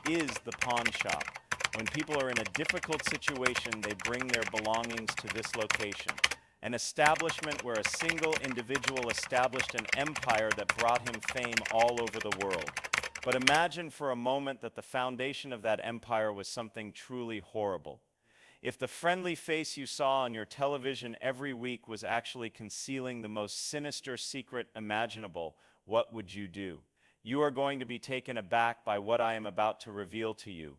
is the pawn shop. When people are in a difficult situation, they bring their belongings to this location, an establishment where a single individual established an empire that brought him fame all over the world. But imagine for a moment that the foundation of that empire was something truly horrible. If the friendly face you saw on your television every week was actually concealing the most sinister secret imaginable, what would you do? You are going to be taken aback by what I am about to reveal to you.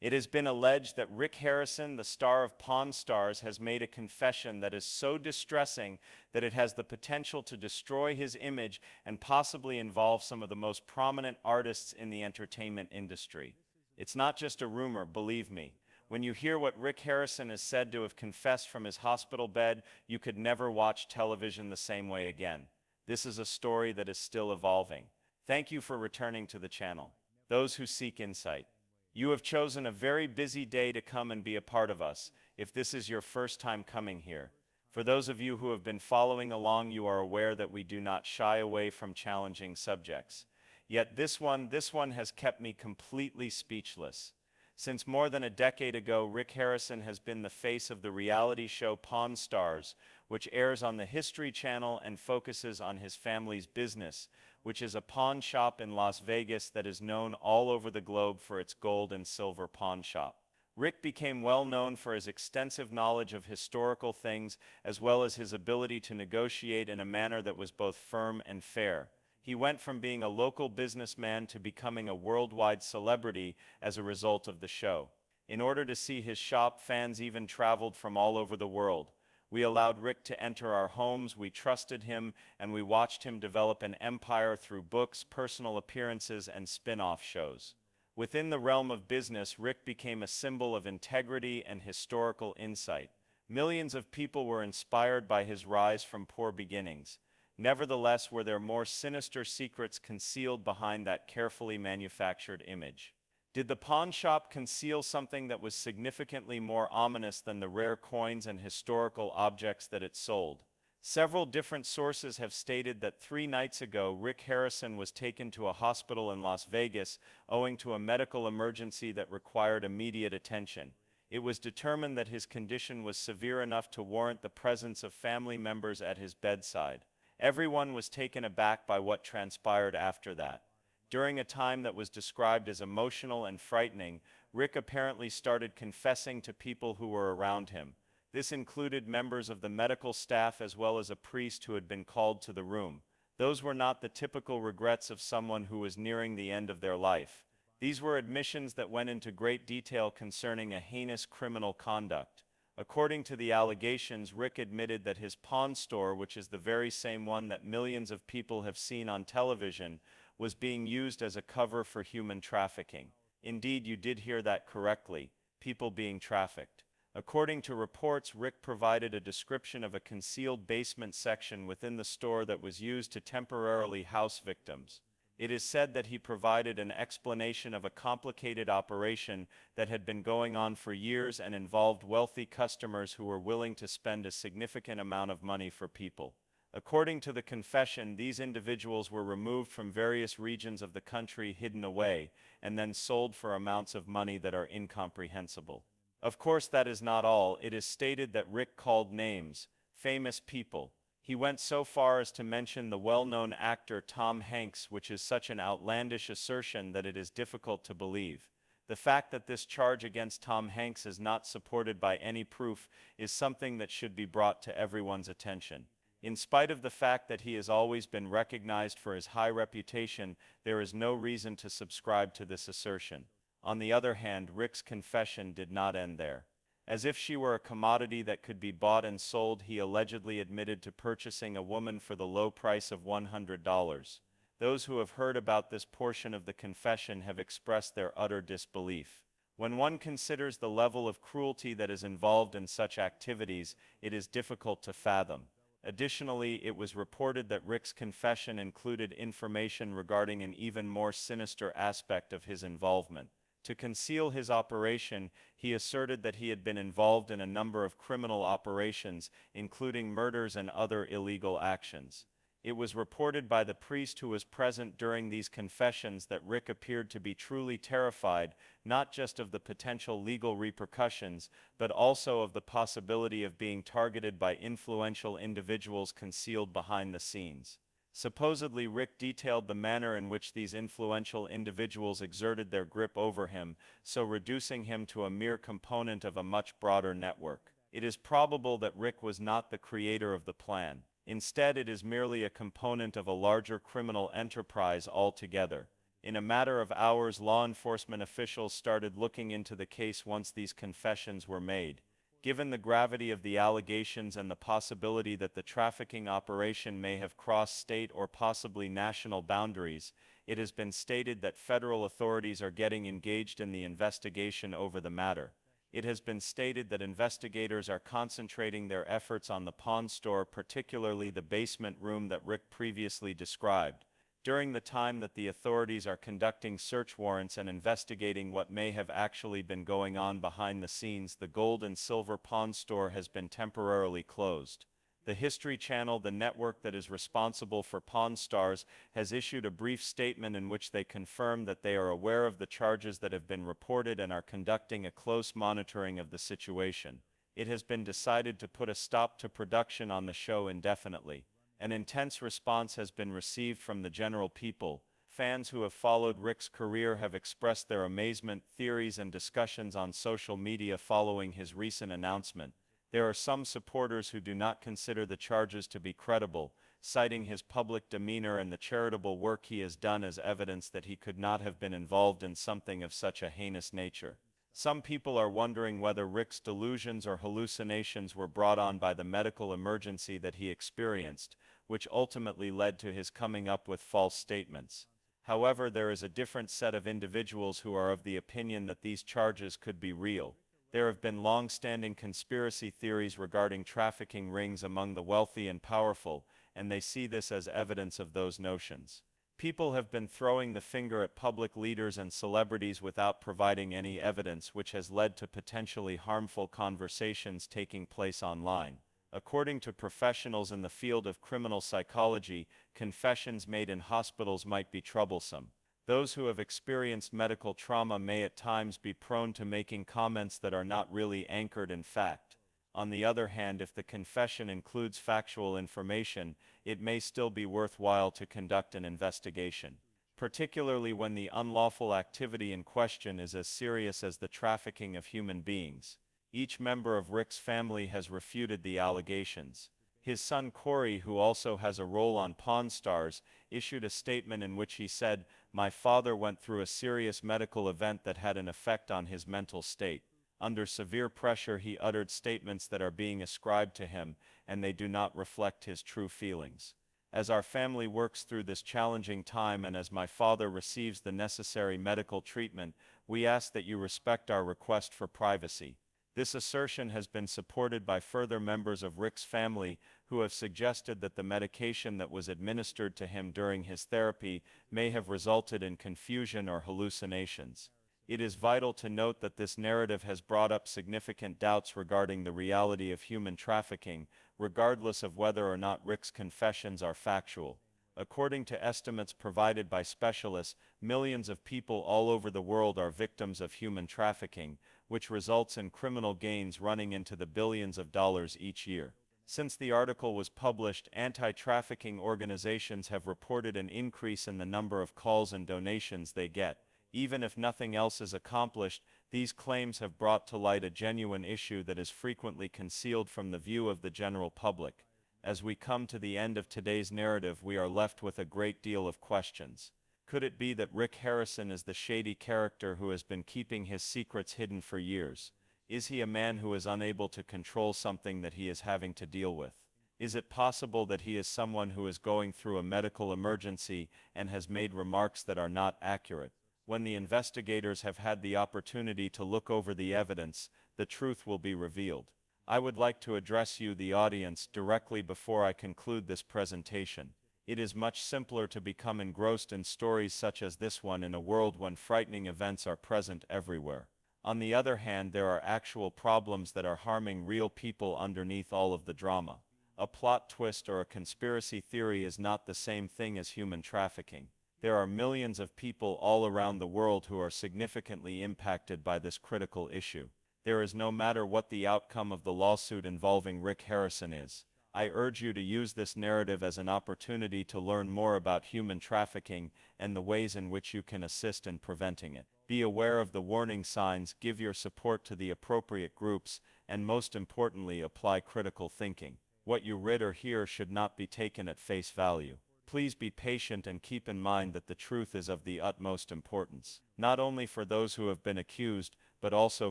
It has been alleged that Rick Harrison, the star of Pawn Stars, has made a confession that is so distressing that it has the potential to destroy his image and possibly involve some of the most prominent artists in the entertainment industry. It's not just a rumor, believe me. When you hear what Rick Harrison is said to have confessed from his hospital bed, you could never watch television the same way again. This is a story that is still evolving. Thank you for returning to the channel. Those who seek insight. You have chosen a very busy day to come and be a part of us, if this is your first time coming here. For those of you who have been following along, you are aware that we do not shy away from challenging subjects. Yet this one has kept me completely speechless. Since more than a decade ago, Rick Harrison has been the face of the reality show Pawn Stars, which airs on the History Channel and focuses on his family's business, which is a pawn shop in Las Vegas that is known all over the globe for its gold and silver pawn shop. Rick became well known for his extensive knowledge of historical things, as well as his ability to negotiate in a manner that was both firm and fair. He went from being a local businessman to becoming a worldwide celebrity as a result of the show. In order to see his shop, fans even traveled from all over the world. We allowed Rick to enter our homes, we trusted him, and we watched him develop an empire through books, personal appearances, and spin-off shows. Within the realm of business, Rick became a symbol of integrity and historical insight. Millions of people were inspired by his rise from poor beginnings. Nevertheless, were there more sinister secrets concealed behind that carefully manufactured image? Did the pawn shop conceal something that was significantly more ominous than the rare coins and historical objects that it sold? Several different sources have stated that 3 nights ago, Rick Harrison was taken to a hospital in Las Vegas owing to a medical emergency that required immediate attention. It was determined that his condition was severe enough to warrant the presence of family members at his bedside. Everyone was taken aback by what transpired after that. During a time that was described as emotional and frightening, Rick apparently started confessing to people who were around him. This included members of the medical staff as well as a priest who had been called to the room. Those were not the typical regrets of someone who was nearing the end of their life. These were admissions that went into great detail concerning a heinous criminal conduct. According to the allegations, Rick admitted that his pawn store, which is the very same one that millions of people have seen on television, was being used as a cover for human trafficking. Indeed, you did hear that correctly, people being trafficked. According to reports, Rick provided a description of a concealed basement section within the store that was used to temporarily house victims. It is said that he provided an explanation of a complicated operation that had been going on for years and involved wealthy customers who were willing to spend a significant amount of money for people. According to the confession, these individuals were removed from various regions of the country, hidden away, and then sold for amounts of money that are incomprehensible. Of course, that is not all. It is stated that Rick called names, famous people. He went so far as to mention the well-known actor Tom Hanks, which is such an outlandish assertion that it is difficult to believe. The fact that this charge against Tom Hanks is not supported by any proof is something that should be brought to everyone's attention. In spite of the fact that he has always been recognized for his high reputation, there is no reason to subscribe to this assertion. On the other hand, Rick's confession did not end there. As if she were a commodity that could be bought and sold, he allegedly admitted to purchasing a woman for the low price of $100. Those who have heard about this portion of the confession have expressed their utter disbelief. When one considers the level of cruelty that is involved in such activities, it is difficult to fathom. Additionally, it was reported that Rick's confession included information regarding an even more sinister aspect of his involvement. To conceal his operation, he asserted that he had been involved in a number of criminal operations, including murders and other illegal actions. It was reported by the priest who was present during these confessions that Rick appeared to be truly terrified, not just of the potential legal repercussions, but also of the possibility of being targeted by influential individuals concealed behind the scenes. Supposedly, Rick detailed the manner in which these influential individuals exerted their grip over him, so reducing him to a mere component of a much broader network. It is probable that Rick was not the creator of the plan. Instead, it is merely a component of a larger criminal enterprise altogether. In a matter of hours, law enforcement officials started looking into the case once these confessions were made. Given the gravity of the allegations and the possibility that the trafficking operation may have crossed state or possibly national boundaries, it has been stated that federal authorities are getting engaged in the investigation over the matter. It has been stated that investigators are concentrating their efforts on the pawn store, particularly the basement room that Rick previously described. During the time that the authorities are conducting search warrants and investigating what may have actually been going on behind the scenes, the gold and silver pawn store has been temporarily closed. The History Channel, the network that is responsible for Pawn Stars, has issued a brief statement in which they confirm that they are aware of the charges that have been reported and are conducting a close monitoring of the situation. It has been decided to put a stop to production on the show indefinitely. An intense response has been received from the general people. Fans who have followed Rick's career have expressed their amazement, theories, and discussions on social media following his recent announcement. There are some supporters who do not consider the charges to be credible, citing his public demeanor and the charitable work he has done as evidence that he could not have been involved in something of such a heinous nature. Some people are wondering whether Rick's delusions or hallucinations were brought on by the medical emergency that he experienced, which ultimately led to his coming up with false statements. However, there is a different set of individuals who are of the opinion that these charges could be real. There have been long-standing conspiracy theories regarding trafficking rings among the wealthy and powerful, and they see this as evidence of those notions. People have been throwing the finger at public leaders and celebrities without providing any evidence, which has led to potentially harmful conversations taking place online. According to professionals in the field of criminal psychology, confessions made in hospitals might be troublesome. Those who have experienced medical trauma may at times be prone to making comments that are not really anchored in fact. On the other hand, if the confession includes factual information, it may still be worthwhile to conduct an investigation, particularly when the unlawful activity in question is as serious as the trafficking of human beings. Each member of Rick's family has refuted the allegations. His son Corey, who also has a role on Pawn Stars, issued a statement in which he said, "My father went through a serious medical event that had an effect on his mental state. Under severe pressure, he uttered statements that are being ascribed to him, and they do not reflect his true feelings. As our family works through this challenging time and as my father receives the necessary medical treatment, we ask that you respect our request for privacy." This assertion has been supported by further members of Rick's family who have suggested that the medication that was administered to him during his therapy may have resulted in confusion or hallucinations. It is vital to note that this narrative has brought up significant doubts regarding the reality of human trafficking, regardless of whether or not Rick's confessions are factual. According to estimates provided by specialists, millions of people all over the world are victims of human trafficking, which results in criminal gains running into the billions of dollars each year. Since the article was published, anti-trafficking organizations have reported an increase in the number of calls and donations they get. Even if nothing else is accomplished, these claims have brought to light a genuine issue that is frequently concealed from the view of the general public. As we come to the end of today's narrative, we are left with a great deal of questions. Could it be that Rick Harrison is the shady character who has been keeping his secrets hidden for years? Is he a man who is unable to control something that he is having to deal with? Is it possible that he is someone who is going through a medical emergency and has made remarks that are not accurate? When the investigators have had the opportunity to look over the evidence, the truth will be revealed. I would like to address you, the audience, directly before I conclude this presentation. It is much simpler to become engrossed in stories such as this one in a world when frightening events are present everywhere. On the other hand, there are actual problems that are harming real people underneath all of the drama. A plot twist or a conspiracy theory is not the same thing as human trafficking. There are millions of people all around the world who are significantly impacted by this critical issue. There is no matter what the outcome of the lawsuit involving Rick Harrison is. I urge you to use this narrative as an opportunity to learn more about human trafficking and the ways in which you can assist in preventing it. Be aware of the warning signs, give your support to the appropriate groups, and most importantly, apply critical thinking. What you read or hear should not be taken at face value. Please be patient and keep in mind that the truth is of the utmost importance, not only for those who have been accused, but also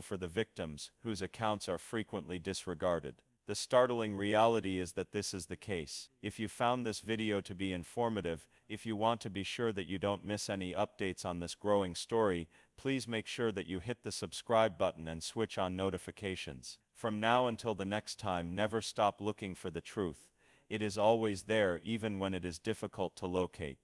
for the victims, whose accounts are frequently disregarded. The startling reality is that this is the case. If you found this video to be informative, if you want to be sure that you don't miss any updates on this growing story, please make sure that you hit the subscribe button and switch on notifications. From now until the next time, never stop looking for the truth. It is always there, even when it is difficult to locate.